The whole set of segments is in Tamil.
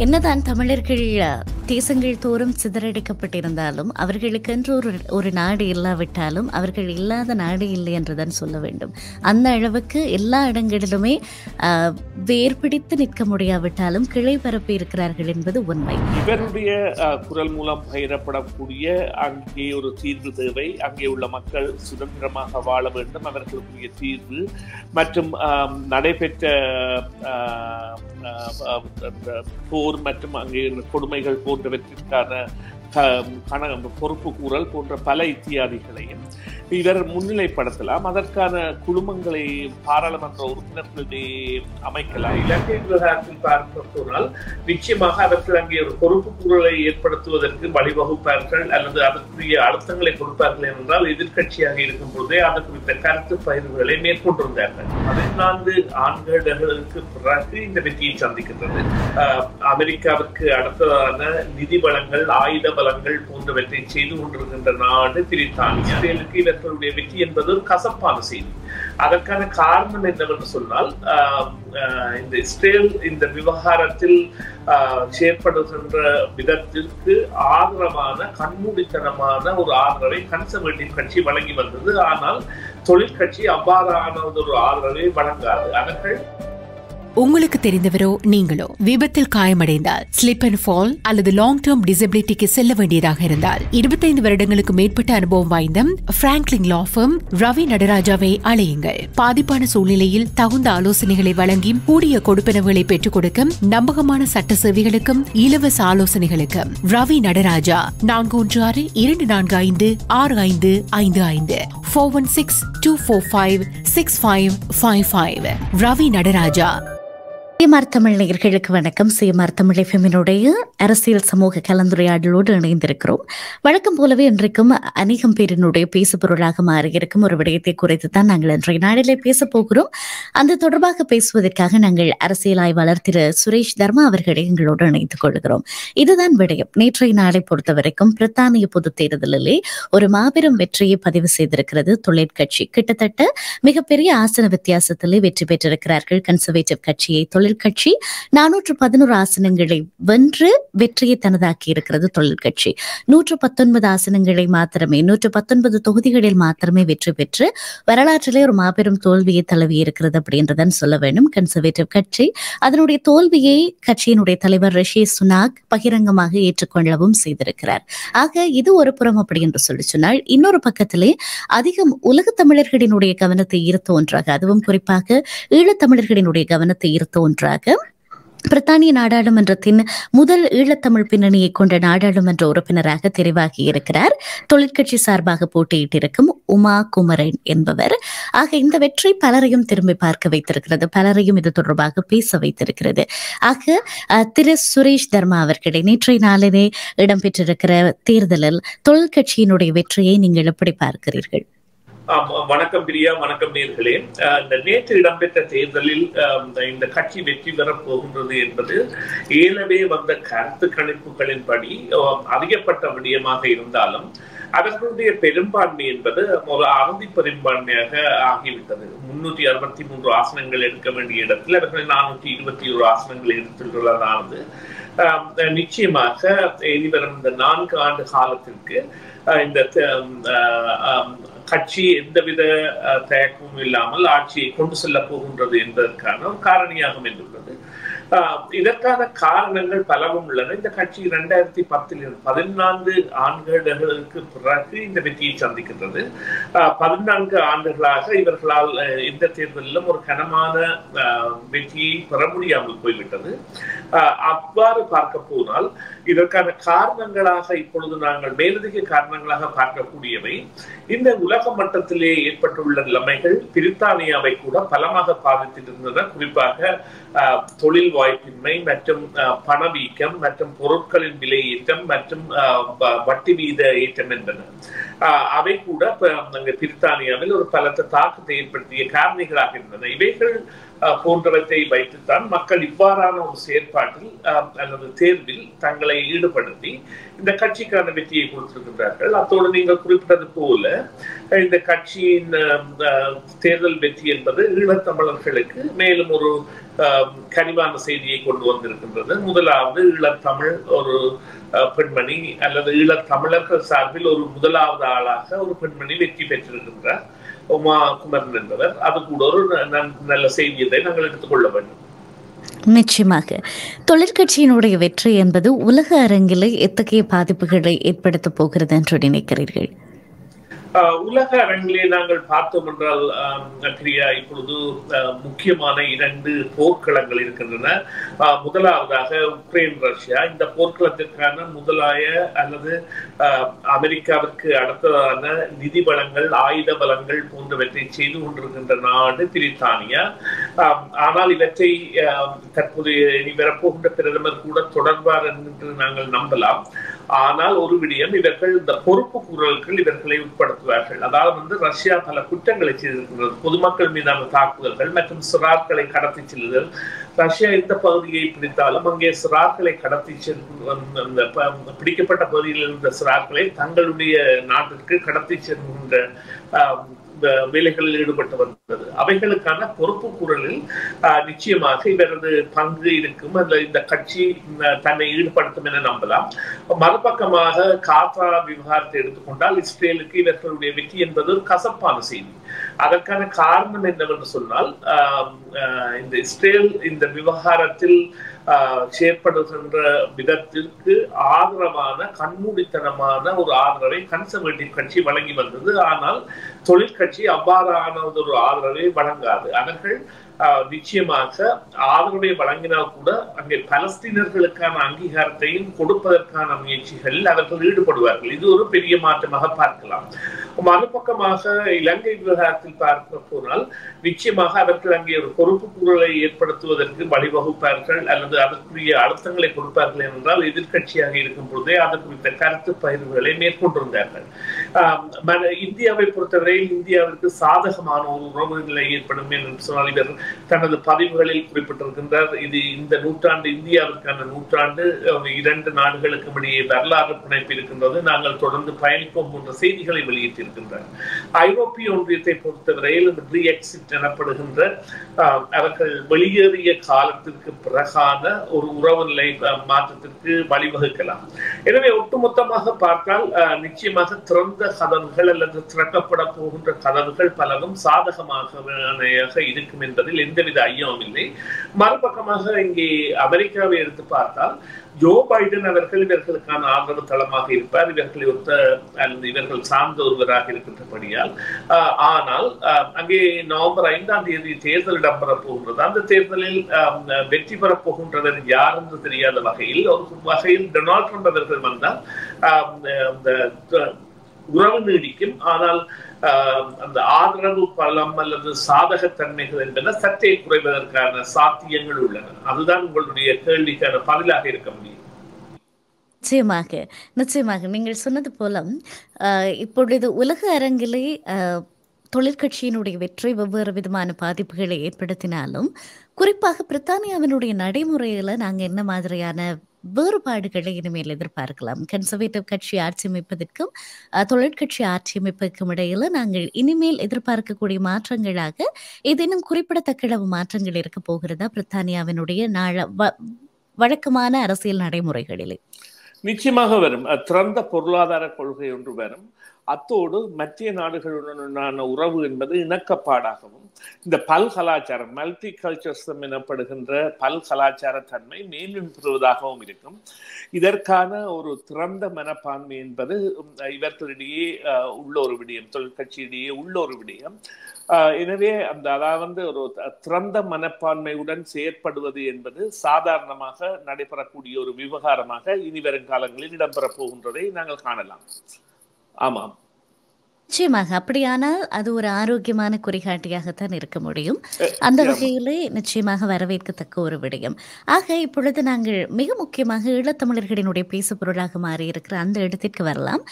என்னதான் தமிழர்கள் தேசங்கள் தோறும் சிதறடிக்கப்பட்டிருந்தாலும் அவர்களுக்கென்று ஒரு நாடு இல்லாவிட்டாலும் அவர்கள் இல்லாத நாடு இல்லை என்றுதான் சொல்ல வேண்டும். அந்த அளவுக்கு எல்லா இடங்களிலுமே வேர்பிடித்து நிற்க முடியாவிட்டாலும் கிளை பரப்பி இருக்கிறார்கள் என்பது உண்மை. இவருடைய குரல் மூலம் பயிரப்படக்கூடிய அங்கே ஒரு தீர்வு தேவை. அங்கே உள்ள மக்கள் சுதந்திரமாக வாழ வேண்டும். அவர்களுக்குரிய தீர்வு மற்றும் நடைபெற்ற போர் மற்றும் அங்கே கொடுமைகள் போன்றவற்றிற்கான பொறுப்பு கூறல் போன்ற பல இத்தியாதிகளையும் இவர் முன்னிலைப்படுத்தலாம். அதற்கான குழுமங்களை பாராளுமன்ற உறுப்பினர்களிடையே அமைக்கலாம். இலங்கை விவகாரத்தில் பார்க்க போனால் நிச்சயமாக அவர்கள் அங்கே ஒரு பொறுப்பு கூறலை ஏற்படுத்துவதற்கு வழிவகுப்பார்கள் அல்லது அதற்குரிய அழுத்தங்களை கொடுப்பார்கள் என்றால் எதிர்கட்சியாக இருக்கும் பொழுதே அது குறித்த கருத்து பயிர்வுகளை மேற்கொண்டிருந்தார்கள். 14 ஆண்டுகளுக்கு பிறகு இந்த வெற்றியை சந்திக்கின்றது. அமெரிக்காவுக்கு அடுத்ததான நிதி வளங்கள், ஆயுத பலங்கள் போன்றவற்றை செய்து கொண்டிருக்கின்ற நாடு பிரித்தானியா. இவர்களுடைய வெற்றி என்பது ஒரு கசப்பான செய்தி. அதற்கான காரணம் என்னவென்று சொன்னால், இந்த இஸ்ரேல் இந்த விவகாரத்தில் செயற்படுகின்ற விதத்திற்கு ஆதரவான கண்மூடித்தனமான ஒரு ஆதரவை கன்சர்வேட்டிவ் கட்சி வழங்கி வந்தது. ஆனால் தொழிற்கட்சி அவ்வாறான ஒரு ஆதரவை வழங்காது. அவர்கள் உங்களுக்கு தெரிந்தவரோ நீங்களோ விபத்தில் காயமடைந்தால், ஸ்லிப் அண்ட் ஃபால் அல்லது லாங் டேர்ம் டிசபிலிட்டிக்கு செல்ல வேண்டியதாக இருந்தால் 25 வருடங்களுக்கு மேற்பட்ட அனுபவம் வாய்ந்த பிராங்க்லின் லா ஃபர்ம் ரவி நடராஜாவை அழையுங்கள். பாதிப்பான சூழ்நிலையில் தகுந்த ஆலோசனைகளை வழங்கி கூடிய கொடுப்பனவுகளை பெற்றுக் கொடுக்கும் நம்பகமான சட்ட சேவைகளுக்கும் இலவச ஆலோசனைகளுக்கும் ரவி நடராஜா 413-445-6555 416-245-6555. ரவி நடராஜா. சிஎம்ஆர் தமிழ் நேயர்களுக்கு வணக்கம். சிஎம்ஆர் தமிழ் எஃப்எம்மினுடைய அரசியல் சமூக கலந்துரையாடலோடு இணைந்திருக்கிறோம். வழக்கம் போலவே இன்றைக்கும் அநேகம் பேரினுடைய பேசு பொருளாக மாறியிருக்கும் ஒரு விடயத்தை குறித்து தான் நாங்கள் இன்றைய நாளிலே பேச போகிறோம். அந்த தொடர்பாக பேசுவதற்காக நாங்கள் அரசியல் ஆய்வாளர் திரு சுரேஷ் தர்மா அவர்களை எங்களோடு இணைத்துக் கொள்கிறோம். இதுதான் விடயம். நேற்றைய நாளை பொறுத்த வரைக்கும் பிரித்தானிய பொது தேர்தலிலே ஒரு மாபெரும் வெற்றியை பதிவு செய்திருக்கிறது தொழிற்கட்சி. கிட்டத்தட்ட மிகப்பெரிய ஆசன வித்தியாசத்திலே வெற்றி பெற்றிருக்கிறார்கள் கன்சர்வேட்டிவ் கட்சியை. தொழிற்கட்சி 411 ஆசனங்களை வென்று வெற்றியை தனதாக்கி இருக்கிறது. தொழிற்கட்சி 119 ஆசனங்களை மாத்திரமே, 119 தொகுதிகளில் மாத்திரமே வெற்றி பெற்று வரலாற்றிலே ஒரு மாபெரும் தோல்வியை தழுவி இருக்கிறது அப்படின்றதான் சொல்ல வேண்டும். கன்சர்வேட்டிவ் கட்சி அதனுடைய தோல்வியை கட்சியினுடைய தலைவர் ரிஷி சுனாக் பகிரங்கமாக ஏற்றுக்கொள்ளவும் செய்திருக்கிறார். ஆக இது ஒரு புறம் அப்படி என்று சொல்லி சொன்னால், இன்னொரு பக்கத்திலே அதிகம் உலக தமிழர்களினுடைய கவனத்தை ஈர்த்த ஒன்றாக, அதுவும் குறிப்பாக ஈழத்தமிழர்களினுடைய கவனத்தை ஈர்த்த ஒன்றாக பிரித்தானிய நாடாளுமன்றத்தின் முதல் ஈழத்தமிழ் பின்னணியை கொண்ட நாடாளுமன்ற உறுப்பினராக தெரிவாகி இருக்கிறார் தொழிற்கட்சி சார்பாக போட்டியிட்டிருக்கும் உமா குமரன் என்பவர். ஆக இந்த வெற்றி பலரையும் திரும்பி பார்க்க வைத்திருக்கிறது, பலரையும் இது தொடர்பாக பேச வைத்திருக்கிறது. ஆக திரு சுரேஷ் தர்மா அவர்களே, நேற்றைய நாளிலே இடம்பெற்றிருக்கிற தேர்தலில் தொழிற்கட்சியினுடைய வெற்றியை நீங்கள் எப்படி பார்க்கிறீர்கள்? வணக்கம் பிரியா, வணக்கம் நேர்களே. இந்த நேற்று இடம்பெற்ற தேர்தலில் இந்த கட்சி வெற்றி பெறப் போகின்றது என்பது ஏலவே வந்த கருத்து கணிப்புகளின்படி அறியப்பட்ட விடயமாக இருந்தாலும் அவர்களுடைய பெரும்பான்மை என்பது ஒரு அறுதி பெரும்பான்மையாக ஆகிவிட்டது. 363 ஆசனங்கள் எடுக்க வேண்டிய இடத்தில் அவர்கள் 421 ஆசனங்கள் எடுத்துள்ளதானது நிச்சயமாக இனிவரும் இந்த 4 ஆண்டு காலத்திற்கு இந்த கட்சி எந்தவித தயக்கமும் இல்லாமல் ஆட்சியை கொண்டு செல்ல போகின்றது என்பதற்கான ஒரு காரணியாக அமைந்துள்ளது. இதற்கான காரணங்கள் பலவும் உள்ளன. இந்த கட்சி 2010 14 ஆண்டுகளுக்கு பிறகு இந்த வெற்றியை சந்திக்கின்றது. 14 ஆண்டுகளாக இவர்களால் எந்த தேர்தலிலும் ஒரு கனமான வெற்றியை பெற முடியாமல் போய்விட்டது. அவ்வாறு பார்க்க போனால் இதற்கான காரணங்களாக இப்பொழுது நாங்கள் மேலதிக காரணங்களாக பார்க்கக்கூடியவை இந்த உலக மட்டத்திலே ஏற்பட்டுள்ள நிலைமைகள் பிரித்தானியாவை கூட பலமாக பாதித்திருந்தன. குறிப்பாக தொழில் வாய்ப்பின்மை மற்றும் பணவீக்கம் மற்றும் பொருட்களின் விலை ஏற்றம் மற்றும் வட்டி வீத ஏற்றம் என்பன அவை கூட பிரித்தானியாவில் ஒரு பலத்த தாக்கத்தை ஏற்படுத்திய காரணிகளாக இருந்தன. இவைகள் போன்றவற்றை வைத்துத்தான் மக்கள் இவ்வாறான ஒரு செயற்பாட்டில் அல்லது தேர்வில் தங்களை ஈடுபடுத்தி இந்த கட்சிக்கான வெற்றியை கொடுத்திருக்கின்றார்கள். அத்தோடு நீங்கள் குறிப்பிட்டது போல இந்த கட்சியின் தேர்தல் வெற்றி என்பது ஈழத்தமிழர்களுக்கு மேலும் ஒரு கனிவான செய்தியை கொண்டு வந்திருக்கின்றது. முதலாவது ஈழத்தமிழ் ஒரு பெண்மணி அல்லது ஈழத்தமிழர்கள் சார்பில் ஒரு முதலாவது ஆளாக ஒரு பெண்மணி வெற்றி பெற்றிருக்கின்றார், உமா குமரன் என்பவர். அது கூட ஒரு நல்ல செய்தியை நாங்கள் எடுத்துக்கொள்ள வேண்டும். நிச்சயமாக தொழிற்கட்சியினுடைய வெற்றி என்பது உலக அரங்கிலே எத்தகைய பாதிப்புகளை ஏற்படுத்த போகிறது என்று நினைக்கிறீர்கள்? உலக அரங்கிலே நாங்கள் பார்த்தோம் என்றால் பிரியா, இப்பொழுது முக்கியமான 2 போர்க்களங்கள் இருக்கின்றன. முதலாவதாக உக்ரைன் ரஷ்யா. இந்த போர்க்களத்திற்கான முதலாய அல்லது அமெரிக்காவிற்கு அடுத்ததான நிதி பலங்கள், ஆயுத பலங்கள் போன்றவற்றை செய்து கொண்டிருக்கின்ற நாடு பிரித்தானியா. ஆனால் இவற்றை தற்போது வரப்போகின்ற பிரதமர் கூட தொடர்பார் என்று நாங்கள் நம்பலாம். ஆனால் ஒரு விடயம், இவர்கள் இந்த பொறுப்பு கூறல்கள் இவர்களை உட்படுத்துவார்கள். அதாவது ரஷ்யா பல குற்றங்களை செய்திருக்கிறது, பொதுமக்கள் மீதான தாக்குதல்கள் மற்றும் சிறார்களை கடத்தி செல்லுதல். ரஷ்யா எந்த பகுதியை பிடித்தாலும் அங்கே சிறார்களை கடத்தி அந்த பிடிக்கப்பட்ட பகுதியில் இருந்த சிறார்களை தங்களுடைய நாட்டிற்கு கடத்தி செல்கின்ற வேலைகளில் ஈடுபட்டு வந்தது. அவைகளுக்கான பொறுப்பு கூறலில் நிச்சயமாக இவரது பங்கு இருக்கும். இந்த கட்சி தன்னை ஈடுபடுத்தும் என நம்பலாம். மறுபக்கமாக காசா விவகாரத்தை எடுத்துக்கொண்டால் இஸ்ரேலுக்கு இவர்களுடைய வெற்றி என்பது ஒரு கசப்பான செய்தி. அதற்கான காரணம் என்னவென்று சொன்னால், இந்த இஸ்ரேல் இந்த விவகாரத்தில் செயற்படுகின்ற விதத்திற்கு ஆதரவான கண்மூடித்தனமான ஒரு ஆதரவை கன்சர்வேட்டிவ் கட்சி வழங்கி வந்தது. ஆனால் தொழிற்கட்சி அவ்வாறான ஒரு ஆதரவை வழங்காது. அவர்கள் நிச்சயமாக ஆதரவை வழங்கினால் கூட அங்கே பலஸ்தீனர்களுக்கான அங்கீகாரத்தையும் கொடுப்பதற்கான முயற்சிகளில் அவர்கள் ஈடுபடுவார்கள். இது ஒரு பெரிய மாற்றமாக பார்க்கலாம். மறுபக்கமாக இலங்கை விவகாரத்தில் பார்க்க போனால் நிச்சயமாக அவர்கள் அங்கே ஒரு பொறுப்பு கூறலை ஏற்படுத்துவதற்கு வழிவகுப்பார்கள் அல்லது அதற்குரிய அழுத்தங்களை கொடுப்பார்கள் என்றால் எதிர்கட்சியாக இருக்கும் பொழுதே அது குறித்த கருத்து பகிர்வுகளை மேற்கொண்டிருந்தார்கள். இந்தியாவை பொறுத்தவரையில் இந்தியாவிற்கு சாதகமான ஒரு உறவு நிலை ஏற்படும் என்று சொன்னால் இவர் தனது பதிவுகளில் குறிப்பிட்டிருக்கின்றார். இது இந்த நூற்றாண்டு இந்தியாவிற்கான நூற்றாண்டு, 2 நாடுகளுக்கும் இடையே வரலாறு பிணைப்பு இருக்கின்றது, நாங்கள் தொடர்ந்து பயணிப்போம் போன்ற செய்திகளை வெளியிட்டிருக்கின்றார். ஐரோப்பிய ஒன்றியத்தை பொறுத்தவரையில் Brexit எனப்படுகின்ற அவர்கள் வெளியேறிய காலத்திற்கு பிறகான ஒரு உறவு நிலை மாற்றத்திற்கு வழிவகுக்கலாம். எனவே ஒட்டுமொத்தமாக பார்த்தால் நிச்சயமாக திறந்த கதவுகள் அல்லது திறக்கப்பட போகின்ற கதவுகள் பலரும் சாதகமாக இருக்கும் என்பதில் எந்தவித ஐயமும் இல்லை. மறுபக்கமாக இங்கே அமெரிக்காவை எடுத்து பார்த்தால் ஜோ பைடன் அவர்கள் இவர்களுக்கான ஆதரவு தளமாக இருப்பார், இவர்களை ஒத்த அல்லது இவர்கள் சார்ந்த ஒருவராக இருக்கின்றபடியால். ஆனால் அங்கே நவம்பர் 5ஆம் தேதி தேர்தல் இடம்பெற போகின்றது. அந்த தேர்தலில் வெற்றி பெறப் போகின்றவர் யார் என்று தெரியாத வகையில் டொனால்ட் ட்ரம்ப் அவர்கள் வந்தால் உறவு நீடிக்கும். ஆனால் அந்த ஆதரவு பலம் அல்லது சாதகத்தன்மைகள் என்பன சற்றே குறைவதற்கான சாத்தியங்கள் உள்ளன. அதுதான் உங்களுடைய கேள்விக்கான பதிலாக இருக்க முடியும். நிச்சயமாக நீங்கள் சொன்னது போல இப்பொழுது உலக அரங்கிலே தொழிற்கட்சியினுடைய வெற்றி வெவ்வேறு விதமான பாதிப்புகளை ஏற்படுத்தினாலும் குறிப்பாக பிரித்தானியாவினுடைய நடைமுறையில நாங்கள் என்ன மாதிரியான வேறுபாடுகளை இனிமேல் எதிர்பார்க்கலாம்? கன்சர்வேட்டிவ் கட்சி ஆட்சி அமைப்பதற்கும் தொழிற்கட்சி ஆட்சி அமைப்பதற்கும் இடையில நாங்கள் இனிமேல் எதிர்பார்க்கக்கூடிய மாற்றங்களாக ஏதேனும் குறிப்பிடத்தக்க அளவு மாற்றங்கள் இருக்க போகிறதா பிரித்தானியாவினுடைய வழக்கமான அரசியல் நடைமுறைகளிலே? நிச்சயமாக வரும். திறந்த பொருளாதார கொள்கை ஒன்று வரும். அத்தோடு மத்திய நாடுகளுடனான உறவு என்பது இணக்கப்பாடாகவும் இந்த பல்கலாச்சாரம் மல்டி கல்ச்சரிசம் எனப்படுகின்ற பல்கலாச்சார தன்மை மேலும் பெறுவதாகவும் இருக்கும். இதற்கான ஒரு திறந்த மனப்பான்மை என்பது இவர்களிடையே உள்ள ஒரு விடயம், தொழிற்கட்சியிடையே உள்ள ஒரு விடயம். எனவே அதாவது ஒரு திறந்த மனப்பான்மையுடன் செயற்படுவது என்பது சாதாரணமாக நடைபெறக்கூடிய ஒரு விவகாரமாக இனி வரும் காலங்களில் இடம்பெறப் போகின்றதை நாங்கள் காணலாம். ஆமாம், நிச்சயமாக. அப்படியானால் அது ஒரு ஆரோக்கியமான குறிகாட்டியாகத்தான் இருக்க முடியும். அந்த வகையிலே நிச்சயமாக வரவேற்கத்தக்க ஒரு விடயம். ஆக இப்பொழுது நாங்கள் மிக முக்கியமாக ஈழத்தமிழர்களினுடைய பேசு பொருளாக மாறி இருக்கிற அந்த இடத்திற்கு வரலாம்.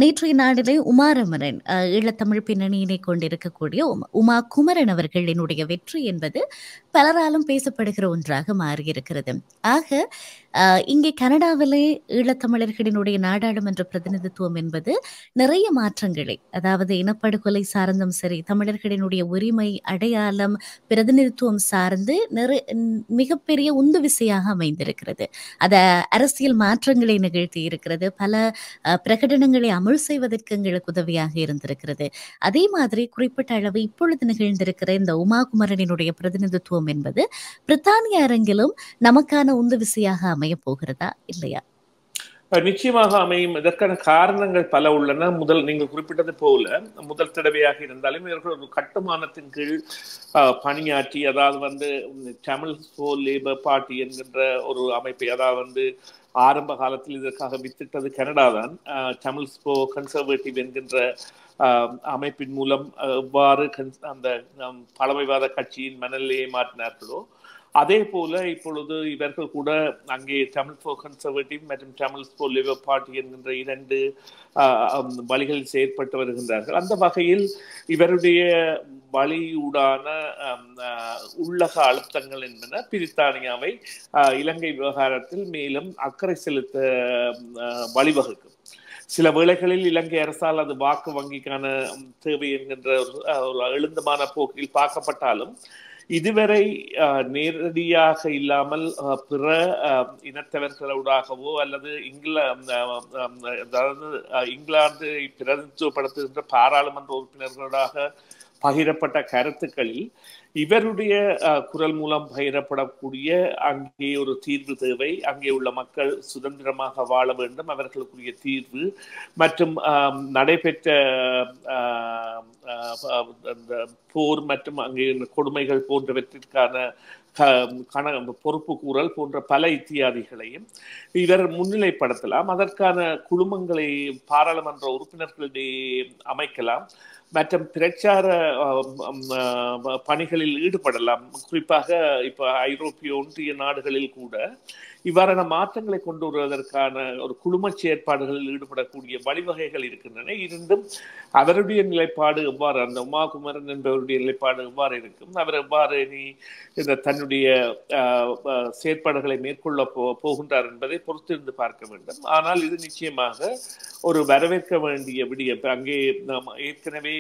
நேற்றைய நாளிலே உமாரமரன் ஈழத்தமிழ் பின்னணியினை கொண்டிருக்கக்கூடிய உமா குமரன் அவர்களினுடைய வெற்றி என்பது பலராலும் பேசப்படுகிற ஒன்றாக மாறியிருக்கிறது. ஆக இங்கே கனடாவிலே ஈழத்தமிழர்களினுடைய நாடாளுமன்ற பிரதிநிதித்துவம் என்பது நிறைய மாற்றங்களை, அதாவது இனப்படுகொலை சார்ந்தும் சரி, தமிழர்களினுடைய உரிமை அடையாளம் பிரதிநிதித்துவம் சார்ந்து மிகப்பெரிய உந்து விசையாக அமைந்திருக்கிறது. அத அரசியல் மாற்றங்களை நிகழ்த்தி இருக்கிறது. பல பிரகடனங்களை அமல் செய்வதற்கு எங்களுக்கு உதவியாக இருந்திருக்கிறது. அதே மாதிரி குறிப்பிட்ட அளவு இப்பொழுது நிகழ்ந்திருக்கிற இந்த உமாகுமரனினுடைய பிரதிநிதித்துவம் என்பது பிரித்தானிய அரங்கிலும் நமக்கான உந்து விசையாக அமைய போகிறதா இல்லையா? நிச்சயமாக அமையும். இதற்கான காரணங்கள் பல உள்ளன. நீங்கள் குறிப்பிட்டது போல முதல் தடவையாக இருந்தாலும் இவர்கள் ஒரு கட்டுமானத்தின் கீழ் பணியாற்றி, அதாவது தமிழ்ஸ் ஃபார் லேபர் பார்ட்டி என்கின்ற ஒரு அமைப்பை, அதாவது ஆரம்ப காலத்தில் இதற்காக வித்திட்டது கனடா தான். தமிழ்ஸ் ஃபார் கன்சர்வேட்டிவ் என்கின்ற அமைப்பின் மூலம் எவ்வாறு அந்த பழமைவாத கட்சியின் மனநிலையை மாற்றினார்களோ அதே போல இப்பொழுது இவர்கள் கூட அங்கே தமிழ் ஃபார் கன்சர்வேட்டிவ் மற்றும் தமிழ்ஸ் ஃபார் லேபர் பார்ட்டி என்கின்ற 2 வழிகளில் செயற்பட்டு வருகின்றார்கள். அந்த வகையில் இவருடைய வழியூடான உள்ளக அழுத்தங்கள் என்பன பிரித்தானியாவை இலங்கை விவகாரத்தில் மேலும் அக்கறை செலுத்த வழிவகுக்கும். சில வேளைகளில் இலங்கை அரசால் அது வாக்கு வங்கிக்கான தேவை என்கின்ற ஒரு எழுந்தமான போக்கில் பார்க்கப்பட்டாலும் இதுவரை நேரடியாக இல்லாமல் பிற இனத்தவர்களோடாகவோ அல்லது இங்கிலாந்தை பிரதிநிதித்துவப்படுத்துகின்ற பாராளுமன்ற உறுப்பினர்களோடாக பகிரப்பட்ட கருத்துக்களில் இவருடைய குரல் மூலம் பகிரப்படக்கூடிய அங்கே ஒரு தீர்வு தேவை, அங்கே உள்ள மக்கள் சுதந்திரமாக வாழ வேண்டும், அவர்களுக்குரிய தீர்வு மற்றும் நடைபெற்ற அந்த போர் மற்றும் அங்கே கொடுமைகள் போன்றவற்றிற்கான பொறுப்பு கூறல் போன்ற பல இத்தியாதிகளையும் இவர் முன்னிலைப்படுத்தலாம். அதற்கான குழுமங்களை பாராளுமன்ற உறுப்பினர்களிடையே அமைக்கலாம் மற்றும் பிரச்சார பணிகளில் ஈடுபடலாம். குறிப்பாக இப்ப ஐரோப்பிய ஒன்றிய நாடுகளில் கூட இவ்வாறான மாற்றங்களை கொண்டு வருவதற்கான ஒரு குழும செயற்பாடுகளில் ஈடுபடக்கூடிய வழிவகைகள் இருக்கின்றன. இருந்தும் அவருடைய நிலைப்பாடு எவ்வாறு, அந்த உமாகுமரன் என்பவருடைய நிலைப்பாடு எவ்வாறு இருக்கும், அவர் எவ்வாறு இந்த தன்னுடைய செயற்பாடுகளை மேற்கொள்ள போகின்றார் என்பதை பொறுத்திருந்து பார்க்க வேண்டும். ஆனால் இது நிச்சயமாக ஒரு வரவேற்க வேண்டிய விடயம். அங்கே ஏற்கனவே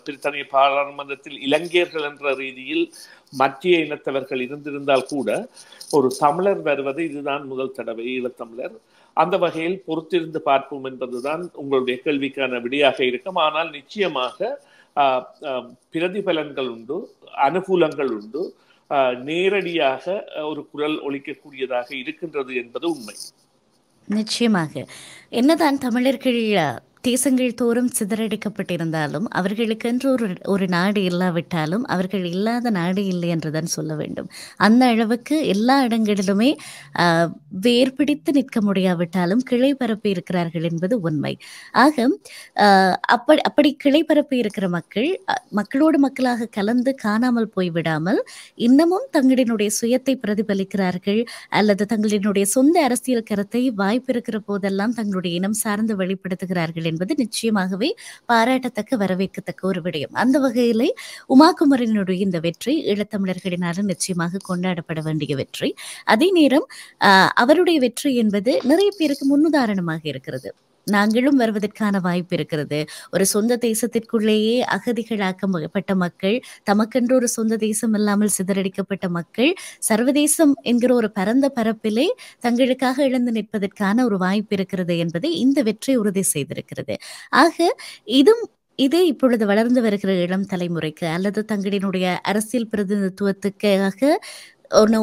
பிரித்தானிய பாராளுமன்றத்தில் இலங்கையர்கள் என்ற ரீதியில் மத்திய இனத்தவர்கள் இருந்திருந்தால் கூட ஒரு தமிழர் வருவது இதுதான் முதல் தடவை, ஈழத்தமிழர். அந்த வகையில் பொறுத்திருந்து பார்ப்போம் என்பதுதான் உங்களுடைய கேள்விக்கான விடையாக இருக்கும். ஆனால் நிச்சயமாக பிரதிபலன்கள் உண்டு, அனுகூலங்கள் உண்டு, நேரடியாக ஒரு குரல் ஒலிக்கக்கூடியதாக இருக்கின்றது என்பது உண்மை. நிச்சயமாக என்னதான் தமிழர்கள் தேசங்கள் தோறும் சிதறடிக்கப்பட்டிருந்தாலும் அவர்களுக்கென்று ஒரு நாடு இல்லாவிட்டாலும் அவர்கள் இல்லாத நாடு இல்லை என்றுதான் சொல்ல வேண்டும். அந்த அளவுக்கு எல்லா இடங்களிலுமே வேர் பிடித்து நிற்க முடியாவிட்டாலும் கிளை பரப்பி இருக்கிறார்கள் என்பது உண்மை. ஆக அப்படி கிளை பரப்பி இருக்கிற மக்களோடு மக்களாக கலந்து காணாமல் போய்விடாமல் இன்னமும் தங்களினுடைய சுயத்தை பிரதிபலிக்கிறார்கள் அல்லது தங்களினுடைய சொந்த அரசியல் கருத்தை வாய்ப்பு இருக்கிற போதெல்லாம் தங்களுடைய இனம் சார்ந்து வெளிப்படுத்துகிறார்கள் என்பது நிச்சயமாகவே பாராட்டத்தக்க வரவேற்கத்தக்க ஒரு விடயம். அந்த வகையிலே உமாகுமரனுடைய இந்த வெற்றி ஈழத்தமிழர்களினாலும் நிச்சயமாக கொண்டாடப்பட வேண்டிய வெற்றி. அதே நேரம் அவருடைய வெற்றி என்பது நிறைய பேருக்கு முன்னுதாரணமாக இருக்கிறது. நாங்களும் வருவதற்கான வாய்ப்பு இருக்கிறது. ஒரு சொந்த தேசத்திற்குள்ளேயே அகதிகளாக்கப்பட்ட மக்கள், தமக்கென்று ஒரு சொந்த தேசம் இல்லாமல் சிதறடிக்கப்பட்ட மக்கள் சர்வதேசம் என்கிற ஒரு பரந்த பரப்பிலே தங்களுக்காக எழுந்து நிற்பதற்கான ஒரு வாய்ப்பு இருக்கிறது என்பதை இந்த வெற்றி உறுதி செய்திருக்கிறது. ஆக இதே இப்பொழுது வளர்ந்து வருகிற இளம் தலைமுறைக்கு அல்லது தங்களினுடைய அரசியல் பிரதிநிதித்துவத்துக்காக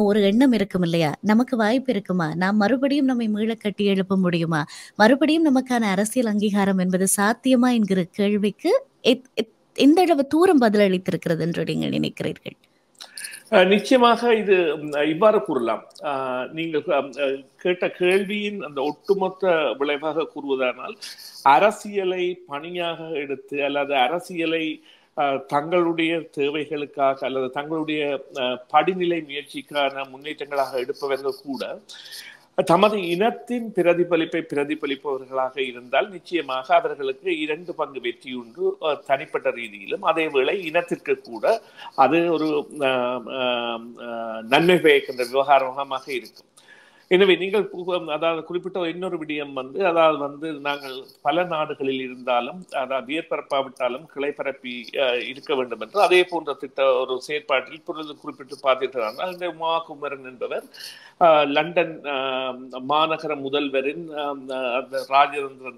ஒரு எண்ணம் இருக்கும் இல்லையா, நமக்கு வாய்ப்பு இருக்குமா, நாம் மறுபடியும் நம்மை மீள கட்டி எழுப்ப முடியுமா, மறுபடியும் நமக்கான அரசியல் அங்கீகாரம் என்பது சாத்தியமா என்கிற கேள்விக்கு எந்த அளவு தூரம் பதிலளித்திருக்கிறது என்று நீங்கள் நினைக்கிறீர்கள்? நிச்சயமாக இது இவ்வாறு கூறலாம். நீங்கள் கேட்ட கேள்வியின் அந்த ஒட்டுமொத்த விளைவாக கூறுவதானால் அரசியலை பணியாக எடுத்து அல்லது அரசியலை தங்களுடைய தேவைகளுக்காக அல்லது தங்களுடைய படிநிலை முயற்சிக்கான முன்னேற்றங்களாக எடுப்பவர்கள் கூட தமது இனத்தின் பிரதிபலிப்பவர்களாக இருந்தால் நிச்சயமாக அவர்களுக்கு 2 பங்கு வெற்றி உண்டு தனிப்பட்ட ரீதியிலும். அதேவேளை இனத்திற்கு கூட அது ஒரு நன்மை பயக்கின்ற விவகாரமாக இருக்கும். எனவே நீங்கள் அதாவது குறிப்பிட்ட இன்னொரு விடயம் அதாவது நாங்கள் பல நாடுகளில் இருந்தாலும் அதாவது வேர்பரப்பாவிட்டாலும் கிளை பரப்பி இருக்க வேண்டும் என்று அதே போன்ற ஒரு செயற்பாட்டில் குறிப்பிட்டு பார்த்தீர்கள். இந்த உமா குமரன் என்பவர் லண்டன் மாநகர முதல்வரின் ராஜதந்திர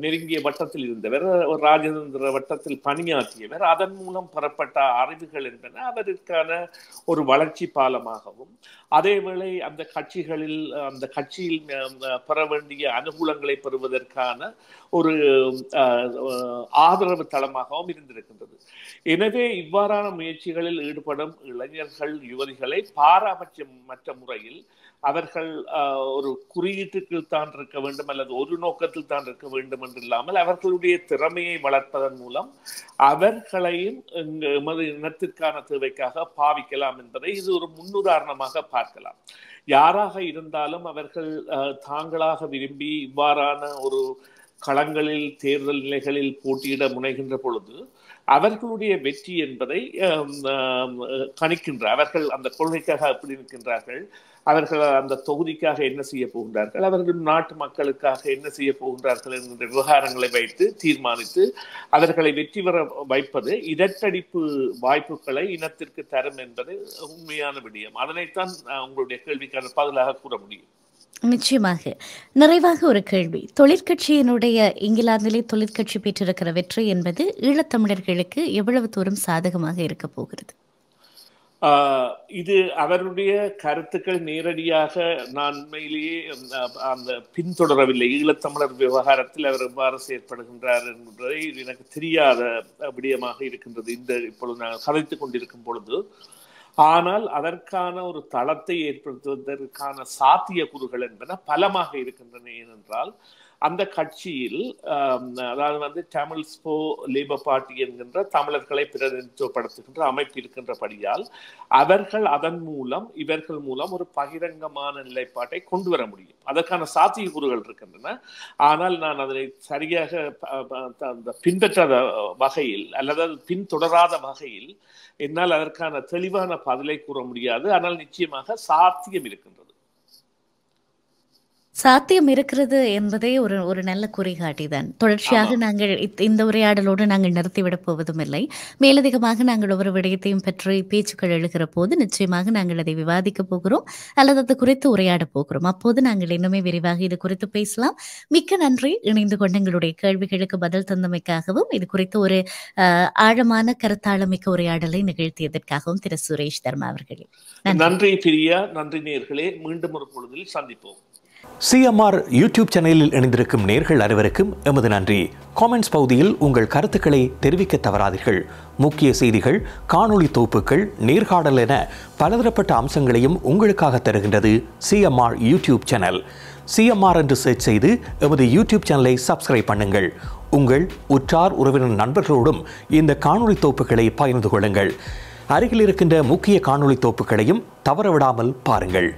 நெருங்கிய வட்டத்தில் இருந்தவர், ராஜதந்திர வட்டத்தில் பணியாற்றியவர். அதன் மூலம் பெறப்பட்ட அறிவுகள் என்பன அவருக்கான ஒரு வளர்ச்சி பாலமாகவும் அதேவேளை அந்த கட்சியில் பெற வேண்டிய அனுகூலங்களை பெறுவதற்கான ஒரு ஆதரவு தளமாகவும் இருந்திருக்கின்றது. எனவே இவ்வாறான முயற்சிகளில் ஈடுபடும் இளைஞர்கள் யுவதிகளை பாராபட்சமற்ற முறையில் அவர்கள் ஒரு குறியீட்டுக்குள் தான் இருக்க வேண்டும் அல்லது ஒரு நோக்கத்தில் தான் இருக்க வேண்டும் என்று இல்லாமல் அவர்களுடைய திறமையை வளர்ப்பதன் மூலம் அவர்களையும் எமது இனத்திற்கான தேவைக்காக பாவிக்கலாம் என்பதை இது ஒரு முன்னுதாரணமாக பார்க்கலாம். யாராக இருந்தாலும் அவர்கள் தாங்களாக விரும்பி இவ்வாறான ஒரு களங்களில் தேர்தல் நிலைகளில் போட்டியிட முனைகின்ற பொழுது அவர்களுடைய வெற்றி என்பதை கணிக்கின்ற அவர்கள் அந்த கொள்கைக்காக எப்படி நிற்கின்றார்கள், அவர்கள் அந்த தொகுதிக்காக என்ன செய்ய போகின்றார்கள், அவர்கள் நாட்டு மக்களுக்காக என்ன செய்ய போகின்றார்கள் என்கின்ற விவகாரங்களை வைத்து தீர்மானித்து அவர்களை வெற்றி பெற வைப்பது இரட்டடிப்பு வாய்ப்புகளை இனத்திற்கு தரும் என்பது உண்மையான விடயம். அதனைத்தான் உங்களுடைய கேள்விக்கான பதிலாக கூற முடியும். நிச்சயமாக. நிறைவாக ஒரு கேள்வி. தொழிற்கட்சியினுடைய இங்கிலாந்திலே தொழிற்கட்சி பெற்றிருக்கிற வெற்றி என்பது ஈழத்தமிழர்களுக்கு எவ்வளவு தூரம் சாதகமாக இருக்க போகிறது? இது அவருடைய கருத்துக்கள் நேரடியாக நான் உண்மையிலேயே அந்த பின்தொடரவில்லை. ஈழத்தமிழர் விவகாரத்தில் அவர் எவ்வாறு செயற்படுகின்றார் என்பதை எனக்கு தெரியாத விடயமாக இருக்கின்றது இந்த இப்பொழுது நாங்கள் கதைத்துக் கொண்டிருக்கும் பொழுது. ஆனால் அதற்கான ஒரு தளத்தை ஏற்படுத்துவதற்கான சாத்தியக்கூறுகள் என்பன பலமாக இருக்கின்றன. ஏனென்றால் அந்த கட்சியில் அதாவது தமிழ்ஸ் ஃபார் லேபர் பார்ட்டி என்கின்ற தமிழர்களை பிரதிநிதித்துவப்படுத்துகின்ற அமைப்பு இருக்கின்றபடியால் அவர்கள் இவர்கள் மூலம் ஒரு பகிரங்கமான நிலைப்பாட்டை கொண்டு வர முடியும். அதற்கான சாத்தியக்கூறுகள் இருக்கின்றன. ஆனால் நான் அதனை சரியாக பின்பற்றாத வகையில் அல்லது பின்தொடராத வகையில் என்னால் அதற்கான தெளிவான பதிலை கூற முடியாது. ஆனால் நிச்சயமாக சாத்தியம் இருக்கின்றது. சாத்தியம் இருக்கிறது என்பதே ஒரு நல்ல குறிகாட்டி தான். தொடர்ச்சியாக நாங்கள் இந்த உரையாடலோடு நாங்கள் நிறுத்திவிடப் போவதும் இல்லை. மேலதிகமாக நாங்கள் ஒவ்வொரு விடயத்தையும் பற்றி பேச்சுக்கள் எழுகிற போது நிச்சயமாக நாங்கள் அதை விவாதிக்க போகிறோம் அல்லது அது குறித்து உரையாட போகிறோம். அப்போது நாங்கள் இன்னுமே விரிவாக இது குறித்து பேசலாம். மிக்க நன்றி. இணைந்து கொண்டு எங்களுடைய கேள்விகளுக்கு பதில் தந்தமைக்காகவும் இது குறித்து ஒரு ஆழமான கருத்தாளமிக்க உரையாடலை நிகழ்த்தியதற்காகவும் திரு சுரேஷ் தர்மா அவர்களே நன்றி. பிரியா, நன்றி நேயர்களே. மீண்டும் ஒரு பொழுதில் சந்திப்போம். சிஎம்ஆர் யூடியூப் சேனலில் இணைந்திருக்கும் நேயர்கள் அனைவருக்கும் எமது நன்றி. காமெண்ட்ஸ் பகுதியில் உங்கள் கருத்துக்களை தெரிவிக்க தவறாதீர்கள். முக்கிய செய்திகள், காணொளி தொகுப்புகள், நேர்காணல் என பலதரப்பட்ட அம்சங்களையும் உங்களுக்காக தருகின்றது சிஎம்ஆர் யூடியூப் சேனல். சிஎம்ஆர் என்று சர்ச் செய்து எமது யூடியூப் சேனலை சப்ஸ்கிரைப் பண்ணுங்கள். உங்கள் உற்றார் உறவினர் நண்பர்களோடும் இந்த காணொளி தொகுப்புகளை பகிர்ந்து கொள்ளுங்கள். அருகில் இருக்கின்ற முக்கிய காணொளி தொகுப்புகளையும் தவறவிடாமல் பாருங்கள்.